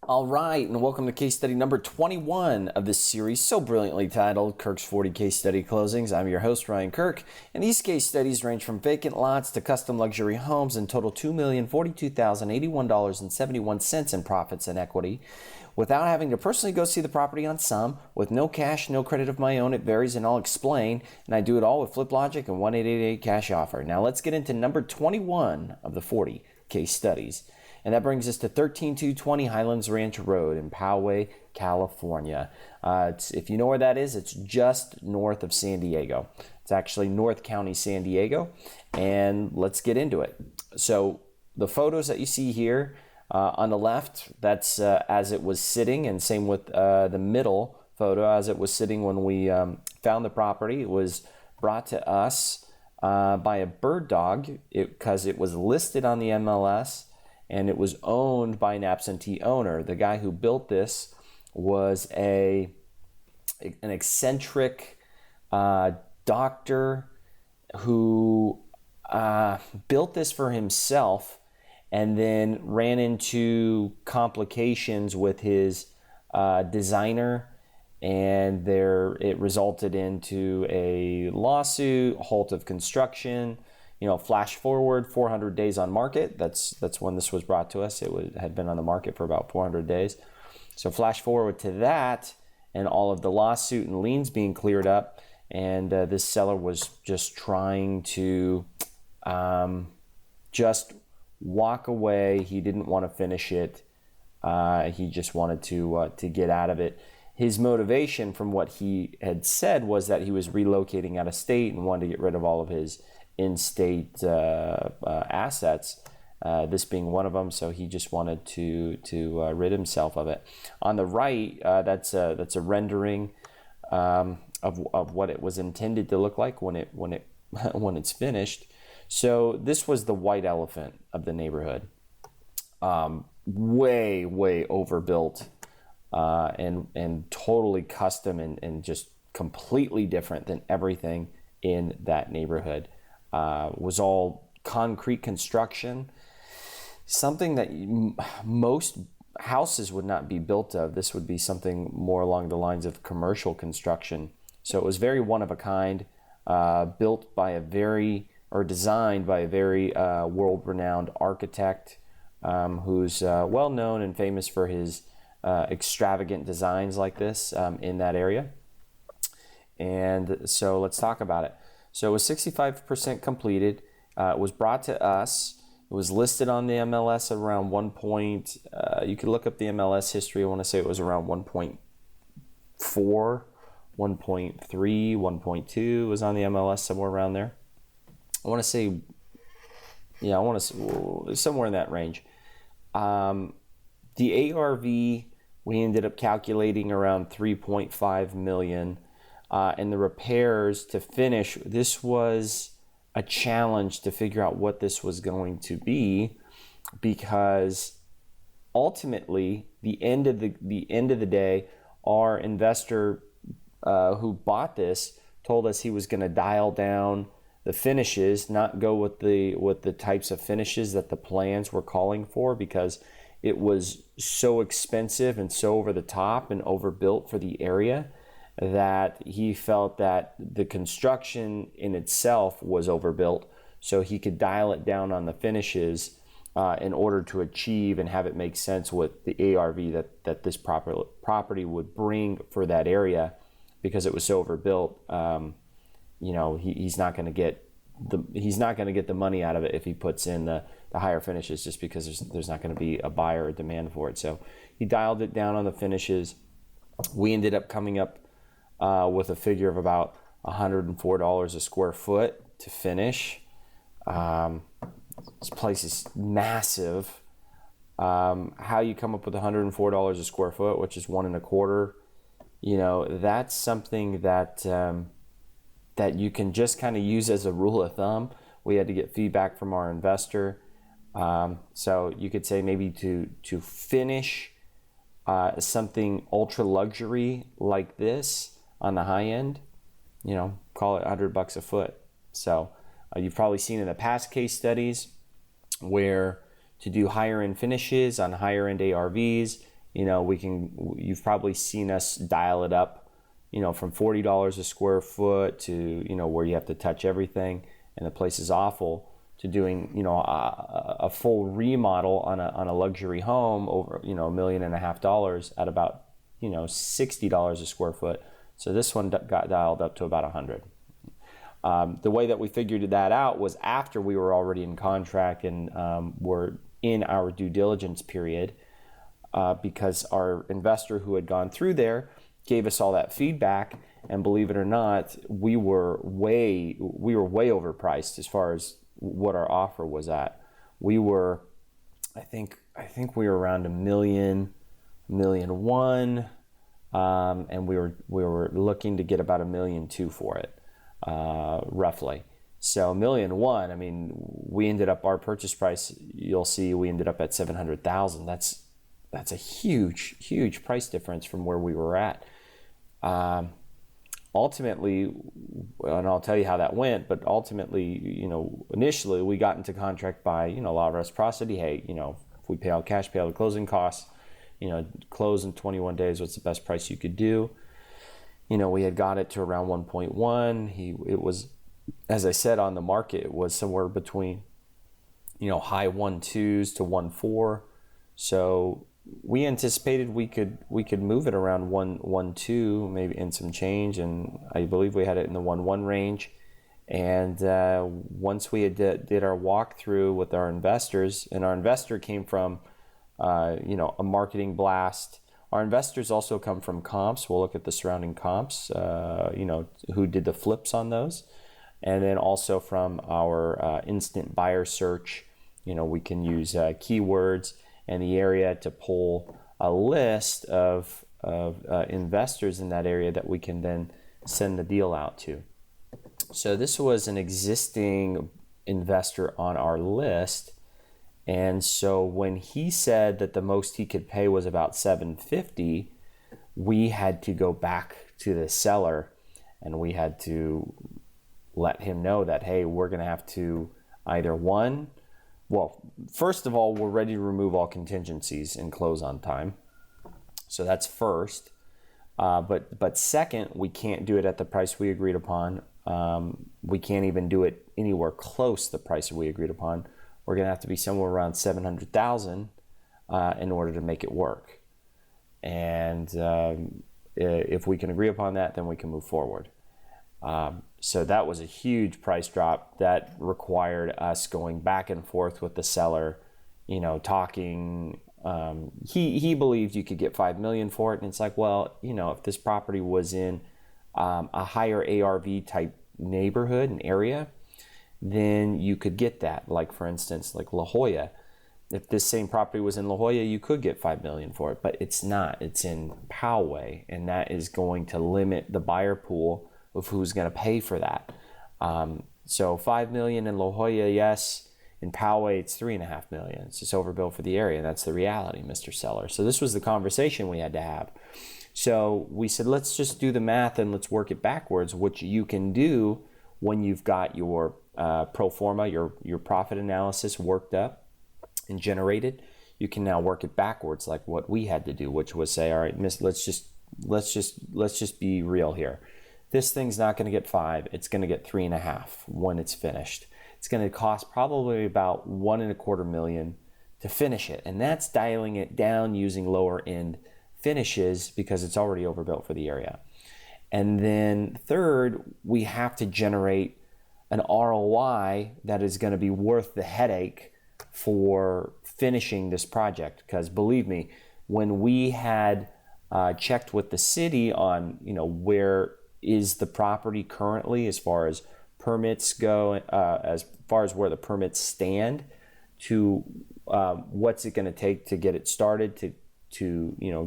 All right, and welcome to case study number 21 of this series, so brilliantly titled Kirk's 40 Case Study Closings. I'm your host, Ryan Kirk, and these case studies range from vacant lots to custom luxury homes and total $2,042,081.71 in profits and equity. Without having to personally go see the property on some, with no cash, no credit of my own, it varies, and I'll explain. And I do it all with Flip Logic and 1-888 Cash Offer. Now let's get into number 21 of the 40 case studies. And that brings us to 13220 Highlands Ranch Road in Poway, California. If you know where that is, it's just north of San Diego. It's actually North County, San Diego. And let's get into it. So the photos that you see here on the left, that's as it was sitting, and same with the middle photo as it was sitting when we found the property. It was brought to us by a bird dog because it was listed on the MLS. And it was owned by an absentee owner. The guy who built this was an eccentric doctor who built this for himself and then ran into complications with his designer, and it resulted into a lawsuit, halt of construction. Flash forward 400 days on market. That's when this was brought to us. It had been on the market for about 400 days. So flash forward to that, and all of the lawsuit and liens being cleared up, and this seller was just trying to just walk away. He didn't want to finish it. He just wanted to get out of it. His motivation, from what he had said, was that he was relocating out of state and wanted to get rid of all of his in-state assets, this being one of them. So he just wanted to rid himself of it. On the right, that's a rendering of what it was intended to look like when it's finished. So this was the white elephant of the neighborhood. Way overbuilt, and totally custom and just completely different than everything in that neighborhood. Was all concrete construction, something that most houses would not be built of. This would be something more along the lines of commercial construction. So it was very one of a kind, designed by a very world-renowned architect who's well known and famous for his extravagant designs like this in that area. And so let's talk about it. So it was 65% completed. It was brought to us. It was listed on the MLS around you could look up the MLS history. I want to say it was around 1.4, 1.3, 1.2 was on the MLS, somewhere around there. I want to say somewhere in that range. The ARV, we ended up calculating around 3.5 million. And the repairs to finish, this was a challenge to figure out what this was going to be, because ultimately the end of the day, our investor who bought this told us he was going to dial down the finishes, not go with the types of finishes that the plans were calling for, because it was so expensive and so over the top and overbuilt for the area, that he felt that the construction in itself was overbuilt, so he could dial it down on the finishes in order to achieve and have it make sense with the ARV that this property would bring for that area, because it was so overbuilt. He's not going to get the money out of it if he puts in the higher finishes, just because there's not going to be a buyer or demand for it. So he dialed it down on the finishes. We ended up coming up with a figure of about $104 a square foot to finish. This place is massive. How you come up with $104 a square foot, which is 1.25, that's something that you can just kind of use as a rule of thumb. We had to get feedback from our investor. So you could say maybe to finish something ultra luxury like this on the high end, call it $100 a foot. So you've probably seen in the past case studies where to do higher end finishes on higher end ARVs, You've probably seen us dial it up, from $40 a square foot to, where you have to touch everything and the place is awful, to doing, a full remodel on a luxury home over, $1.5 million at about, $60 a square foot. So this one got dialed up to about 100. The way that we figured that out was after we were already in contract and were in our due diligence period, because our investor who had gone through there gave us all that feedback, and believe it or not, we were way overpriced as far as what our offer was at. We were, I think we were around $1.1 million, and we were looking to get about $1.2 million for it, roughly. So $1.1 million, I mean, we ended up, our purchase price, you'll see, we ended up at $700,000. That's a huge price difference from where we were at. Ultimately, and I'll tell you how that went, but ultimately, initially we got into contract by, law of reciprocity. Hey, if we pay out cash, pay out the closing costs, close in 21 days, what's the best price you could do? We had got it to around 1.1. It was, as I said, on the market, it was somewhere between, high 1.2s to 1.4. So we anticipated we could move it around 1.2, maybe in some change, and I believe we had it in the 1.1 range. And once we had did our walkthrough with our investors, and our investor came from a marketing blast. Our investors also come from comps. We'll look at the surrounding comps, who did the flips on those, and then also from our instant buyer search. We can use keywords and the area to pull a list of investors in that area that we can then send the deal out to. So this was an existing investor on our list, and so when he said that the most he could pay was about $750, we had to go back to the seller and we had to let him know that, hey, we're going to have to either first of all, we're ready to remove all contingencies and close on time. So that's first. But second, we can't do it at the price we agreed upon. We can't even do it anywhere close to the price we agreed upon. We're going to have to be somewhere around $700,000 in order to make it work. And if we can agree upon that, then we can move forward. So that was a huge price drop that required us going back and forth with the seller, talking. He believed you could get $5 million for it, and it's like, well, if this property was in a higher ARV type neighborhood and area, then you could get that. Like, for instance, like La Jolla. If this same property was in La Jolla, you could get $5 million for it, but it's not. It's in Poway, and that is going to limit the buyer pool of who's going to pay for that. So $5 million in La Jolla, yes. In Poway, it's $3.5 million. It's just overbuilt for the area. That's the reality, Mr. Seller. So this was the conversation we had to have. So we said, let's just do the math and let's work it backwards, which you can do when you've got your pro forma, your profit analysis worked up and generated. You can now work it backwards, like what we had to do, which was say, all right, let's just be real here. This thing's not going to get 5. It's going to get 3.5 when it's finished. It's going to cost probably about $1.25 million to finish it, and that's dialing it down using lower end finishes because it's already overbuilt for the area. And then third, we have to generate an ROI that is going to be worth the headache for finishing this project. Because believe me, when we had checked with the city on, where is the property currently as far as permits go, as far as where the permits stand, to what's it going to take to get it started, to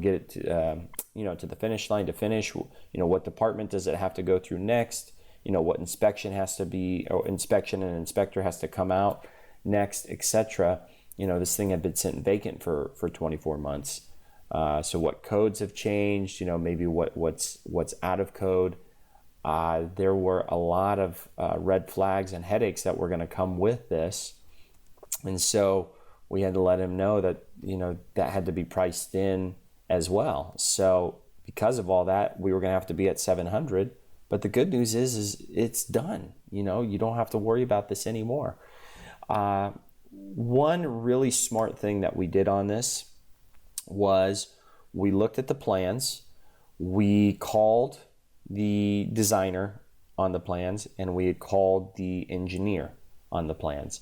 get it to the finish line, to finish, what department does it have to go through next, what inspection has to be, or inspection and inspector has to come out next, etc. This thing had been sitting vacant for 24 months. So what codes have changed, maybe what's out of code. There were a lot of red flags and headaches that were going to come with this. And so we had to let him know that, that had to be priced in as well. So because of all that, we were going to have to be at 700. But the good news is it's done. You know, you don't have to worry about this anymore. One really smart thing that we did on this was we looked at the plans, we called the designer on the plans, and we had called the engineer on the plans.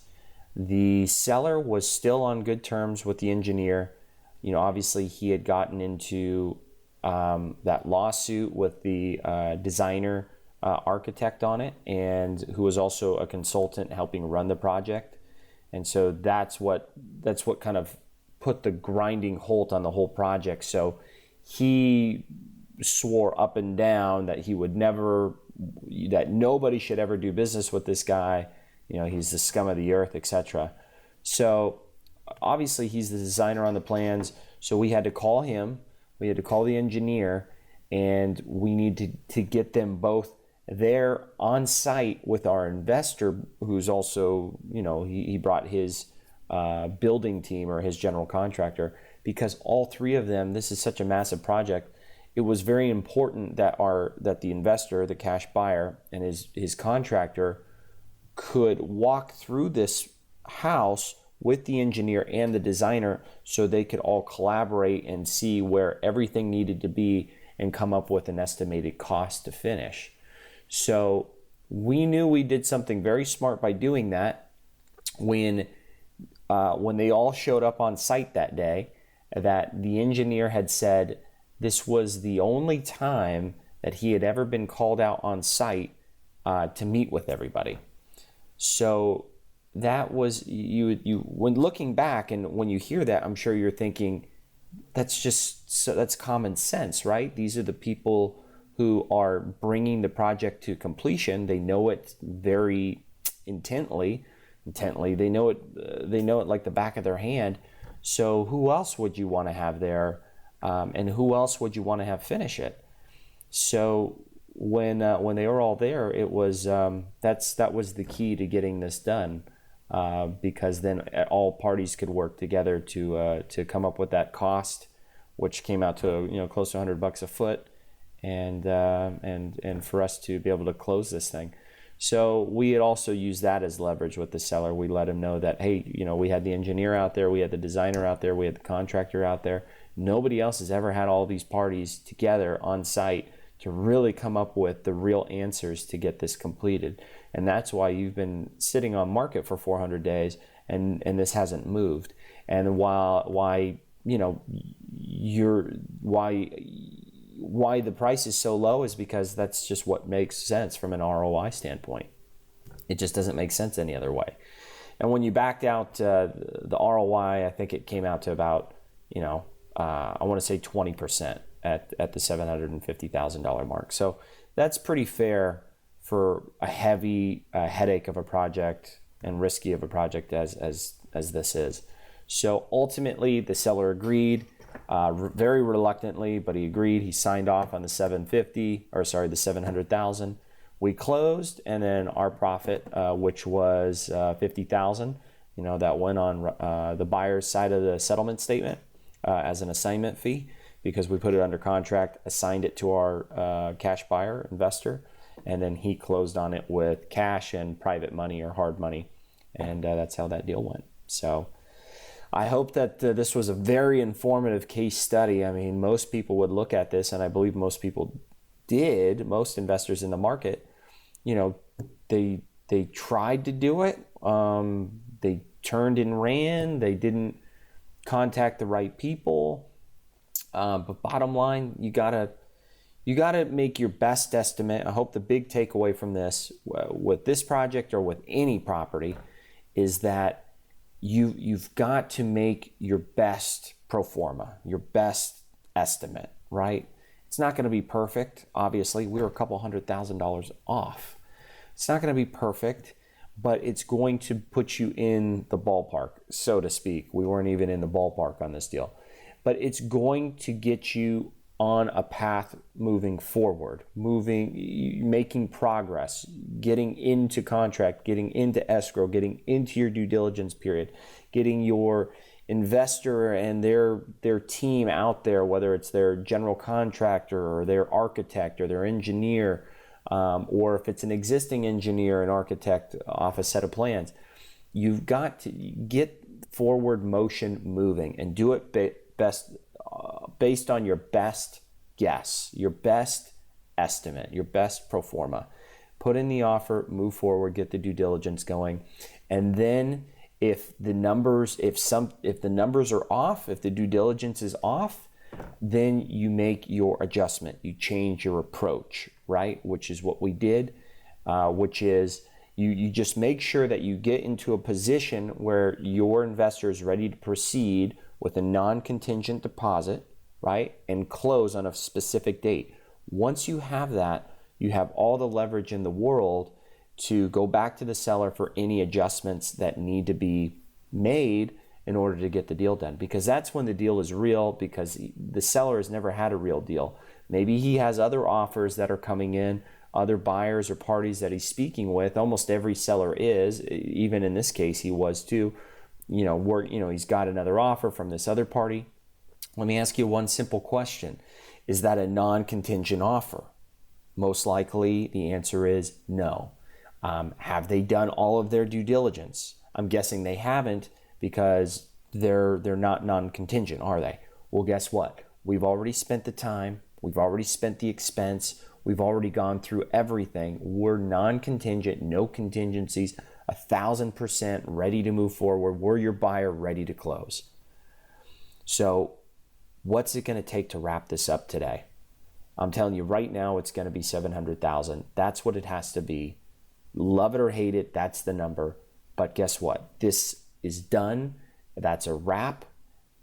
The seller was still on good terms with the engineer. You know, obviously he had gotten into that lawsuit with the designer architect on it, and who was also a consultant helping run the project. And so that's what kind of put the grinding halt on the whole project. So he swore up and down that he would never, that nobody should ever do business with this guy. You know, he's the scum of the earth, etc. So obviously he's the designer on the plans. So we had to call him, we had to call the engineer, and we need to get them both there on site with our investor, who's also, you know, he brought his building team or his general contractor, because all three of them, this is such a massive project. It was very important that the investor, the cash buyer, and his contractor could walk through this house with the engineer and the designer, so they could all collaborate and see where everything needed to be and come up with an estimated cost to finish. So we knew we did something very smart by doing that when they all showed up on site that day, that the engineer had said this was the only time that he had ever been called out on site to meet with everybody. So that was, you when looking back and when you hear that, I'm sure you're thinking, that's common sense, right? These are the people who are bringing the project to completion. They know it very intently. They know it like the back of their hand. So who else would you want to have there, and who else would you want to have finish it? So when they were all there, it was that was the key to getting this done, because then all parties could work together to come up with that cost, which came out to, you know, close to $100 a foot, and for us to be able to close this thing. So we had also used that as leverage with the seller. We let him know that, hey, you know, we had the engineer out there, we had the designer out there, we had the contractor out there. Nobody else has ever had all these parties together on site to really come up with the real answers to get this completed. And that's why you've been sitting on market for 400 days and this hasn't moved. And why the price is so low is because that's just what makes sense from an ROI standpoint. It just doesn't make sense any other way. And when you backed out the ROI, I think it came out to about, I want to say 20% at the $750,000 mark. So that's pretty fair for a heavy headache of a project and risky of a project as this is. So ultimately, the seller agreed. Very reluctantly, but he agreed. He signed off on the $700,000. We closed, and then our profit, which was $50,000, that went on the buyer's side of the settlement statement as an assignment fee, because we put it under contract, assigned it to our cash buyer investor, and then he closed on it with cash and private money or hard money, and that's how that deal went. So I hope that this was a very informative case study. I mean, most people would look at this, and I believe most people did, most investors in the market, they tried to do it. They turned and ran. They didn't contact the right people. But bottom line, you gotta make your best estimate. I hope the big takeaway from this, with this project or with any property, is that you've got to make your best pro forma, your best estimate, right? It's not going to be perfect. Obviously, we were a couple $100,000 off. It's not going to be perfect, but it's going to put you in the ballpark, so to speak. We weren't even in the ballpark on this deal, but it's going to get you on a path moving forward, making progress, getting into contract, getting into escrow, getting into your due diligence period, getting your investor and their team out there, whether it's their general contractor or their architect or their engineer, or if it's an existing engineer and architect off a set of plans, you've got to get forward motion moving and do it based on your best guess, your best estimate, your best pro forma. Put in the offer, move forward, get the due diligence going, and then if the numbers are off, if the due diligence is off, then you make your adjustment. You change your approach, right? Which is what we did, which is you just make sure that you get into a position where your investor is ready to proceed with a non-contingent deposit, right? And close on a specific date. Once you have that, you have all the leverage in the world to go back to the seller for any adjustments that need to be made in order to get the deal done. Because that's when the deal is real, because the seller has never had a real deal. Maybe he has other offers that are coming in, other buyers or parties that he's speaking with. Almost every seller is, even in this case, he was too. He's got another offer from this other party. Let me ask you one simple question. Is that a non-contingent offer? Most likely the answer is no. Have they done all of their due diligence? I'm guessing they haven't, because they're not non-contingent, are they? Well, guess what? We've already spent the time. We've already spent the expense. We've already gone through everything. We're non-contingent, no contingencies, 1,000% ready to move forward. We're your buyer, ready to close. So what's it going to take to wrap this up today? I'm telling you right now, it's going to be $700,000. That's what it has to be. Love it or hate it, that's the number. But guess what? This is done. That's a wrap.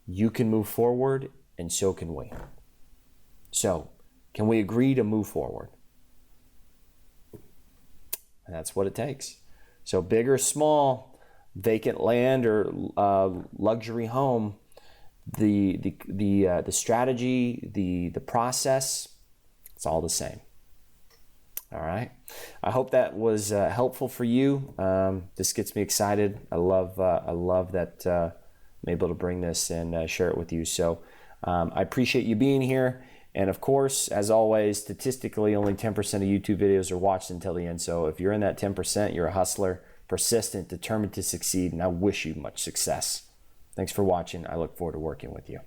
You can move forward, and so can we. So, can we agree to move forward? And that's what it takes. So, big or small, vacant land or luxury home, the strategy, the process, it's all the same. All right. I hope that was helpful for you. This gets me excited. I love that I'm able to bring this and share it with you. So I appreciate you being here. And of course, as always, statistically, only 10% of YouTube videos are watched until the end. So if you're in that 10%, you're a hustler, persistent, determined to succeed, and I wish you much success. Thanks for watching. I look forward to working with you.